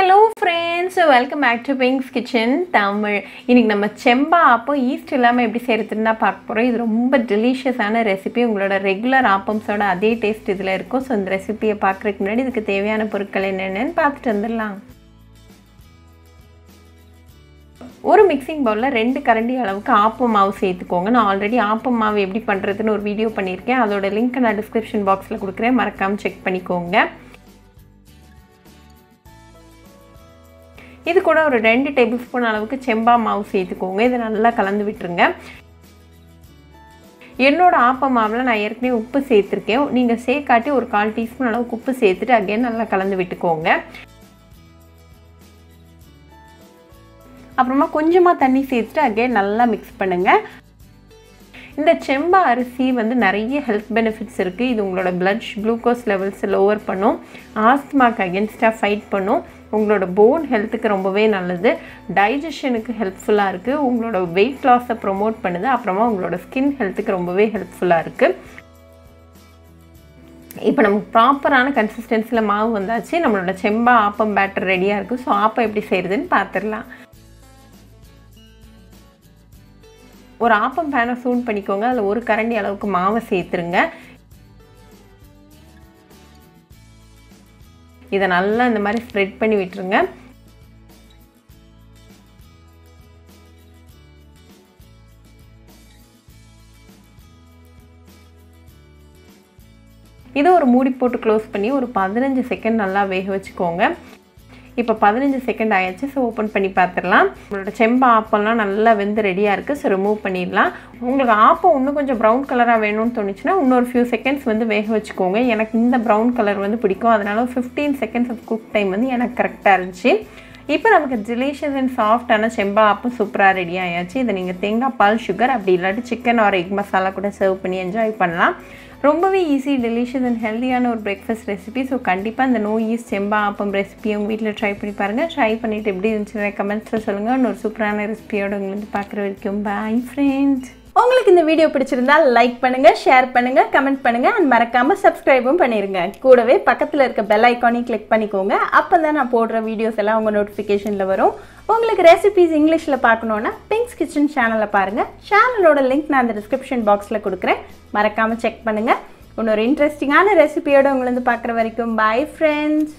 Hello friends, welcome back to Pink's Kitchen Tamil. இன்னைக்கு நம்ம Semba appam east இல்லாம எப்படி செய்யறதுன்னு தான் பார்க்க போறோம். இது ரொம்ப டெலிஷியஸான ரெசிபி. உங்களோட ரெகுலர் ஆப்பம்ஸோட அதே டேஸ்ட் இதுல இருக்கும். சோ இந்த ரெசிபியை பார்க்கறதுக்கு முன்னாடி இதுக்கு தேவையான பொருட்கள் என்னென்னன்னு பார்த்துட்டு வந்துடலாம். ஒரு மிக்சிங் பவுல்ல 2 கரண்டி அளவுக்கு ஆப்பம் மாவு சேர்த்துக்கோங்க. நான் ஆல்ரெடி ஆப்பம் மாவு எப்படி பண்றதுன்னு ஒரு வீடியோ பண்ணியிருக்கேன். அதோட லிங்க் நான் டிஸ்கிரிப்ஷன் பாக்ஸ்ல கொடுக்குறேன். மறக்காம செக் பண்ணிக்கோங்க. இது கூட ஒரு 2 டேபிள்ஸ்பூன் அளவுக்கு செம்பா மாவு சேர்த்துக்கோங்க. இதை நல்லா கலந்து விட்டுருங்க. என்னோட ஆப்ப மாவில் நான் ஏற்கனவே உப்பு சேர்த்துருக்கேன். நீங்கள் சேர்க்காட்டி ஒரு 1/4 டீஸ்பூன் அளவுக்கு உப்பு சேர்த்துட்டு அகைன் நல்லா கலந்து விட்டுக்கோங்க. அப்புறமா கொஞ்சமாக தண்ணி சேர்த்துட்டு அகைன் நல்லா மிக்ஸ் பண்ணுங்கள். இந்த செம்பா அரிசி வந்து நிறைய ஹெல்த் பெனிஃபிட்ஸ் இருக்குது. இது உங்களோட பிளட் குளுக்கோஸ் லெவல்ஸ் லோவர் பண்ணும், ஆஸ்துமாக்கு அகென்ஸ்டாக ஃபைட் பண்ணும், உங்களோட போன் ஹெல்த்துக்கு ரொம்பவே நல்லது, டைஜஷனுக்கு ஹெல்ப்ஃபுல்லாக இருக்குது, உங்களோட வெயிட் லாஸை ப்ரொமோட் பண்ணுது, அப்புறமா உங்களோட ஸ்கின் ஹெல்த்துக்கு ரொம்பவே ஹெல்ப்ஃபுல்லாக இருக்குது. இப்போ நமக்கு ப்ராப்பரான கன்சிஸ்டன்சியில் மாவு வந்தாச்சு. நம்மளோட செம்பா ஆப்பம் பேட்டர் ரெடியாக இருக்குது. ஸோ ஆப்பம் எப்படி செய்கிறதுன்னு பார்த்துடலாம். ஒரு ஆப்பம் பேனை சூடு பண்ணிக்கோங்க. அதில் 1 கரண்டி அளவுக்கு மாவை சேர்த்துருங்க. இதை நல்லா இந்த மாதிரி ஸ்ப்ரெட் பண்ணி விட்டுருங்க. இதை ஒரு மூடி போட்டு க்ளோஸ் பண்ணி ஒரு 15 செகண்ட் நல்லா வேக வச்சுக்கோங்க. இப்போ 15 செகண்ட் ஆயிடுச்சு. ஸோ ஓப்பன் பண்ணி பார்த்துடலாம். உங்களோட செம்பா ஆப்பம்லாம் நல்லா வெந்து ரெடியாக இருக்குது. ஸோ ரிமூவ் பண்ணிடலாம். உங்களுக்கு ஆப்பம் இன்னும் கொஞ்சம் ப்ரௌன் கலராக வேணும்னு தோணுச்சுன்னா இன்னொரு ஃபியூ செகண்ட்ஸ் வந்து வேக வச்சுக்கோங்க. எனக்கு இந்த ப்ரௌன் கலர் வந்து பிடிக்கும். அதனால 15 செகண்ட்ஸ் ஆஃப் குக் டைம் வந்து எனக்கு கரெக்டாக இருந்துச்சு. இப்போ நமக்கு டெலிஷியஸ் அண்ட் சாஃப்டான செம்பா ஆப்பம் சூப்பராக ரெடி ஆயாச்சு. இதை நீங்கள் தேங்காய் பால், சுகர், அப்படி இல்லாட்டி சிக்கன் ஆர் எக் மசாலா கூட சர்வ் பண்ணி என்ஜாய் பண்ணலாம். ரொம்பவே ஈஸி, டெலிஷியஸ் அண்ட் ஹெல்த்தியான ஒரு பிரேக்ஃபாஸ்ட் ரெசிபி. ஸோ கண்டிப்பாக இந்த நோ ஈஸ்ட் செம்பா ஆப்பம் ரெசிபி உங்கள் வீட்டில் ட்ரை பண்ணி பாருங்கள். ட்ரை பண்ணிவிட்டு எப்படி இருந்துச்சுன்னு கமெண்ட்ஸில் சொல்லுங்கள். இன்னொரு சூப்பரான ரெசிபியோட உங்களுக்கு பார்க்குற வரைக்கும் பாய் ஃப்ரெண்ட்ஸ். உங்களுக்கு இந்த வீடியோ பிடிச்சிருந்தா லைக் பண்ணுங்க, ஷேர் பண்ணுங்க, கமெண்ட் பண்ணுங்க அண்ட் மறக்காம சப்ஸ்கிரைபும் பண்ணிருங்க. கூடவே பக்கத்துல இருக்க பெல் ஐகானையும் கிளிக் பண்ணிக்கோங்க. அப்பதான் நான் போடுற வீடியோஸ் எல்லாம் உங்க நோட்டிஃபிகேஷன்ல வரும். உங்களுக்கு ரெசிபிஸ் இங்கிலீஷ்ல பார்க்கணும்னா பிங்க்ஸ் கிச்சன் சேனலை பாருங்க. சேனலோட லிங்க் நான் அந்த டிஸ்கிரிப்ஷன் பாக்ஸ்ல கொடுக்குறேன். மறக்காம செக் பண்ணுங்க. இன்னொரு இன்ட்ரெஸ்டிங்கான ரெசிபியோட உங்களை வந்து பார்க்குற வரைக்கும் பாய் ஃப்ரெண்ட்ஸ்.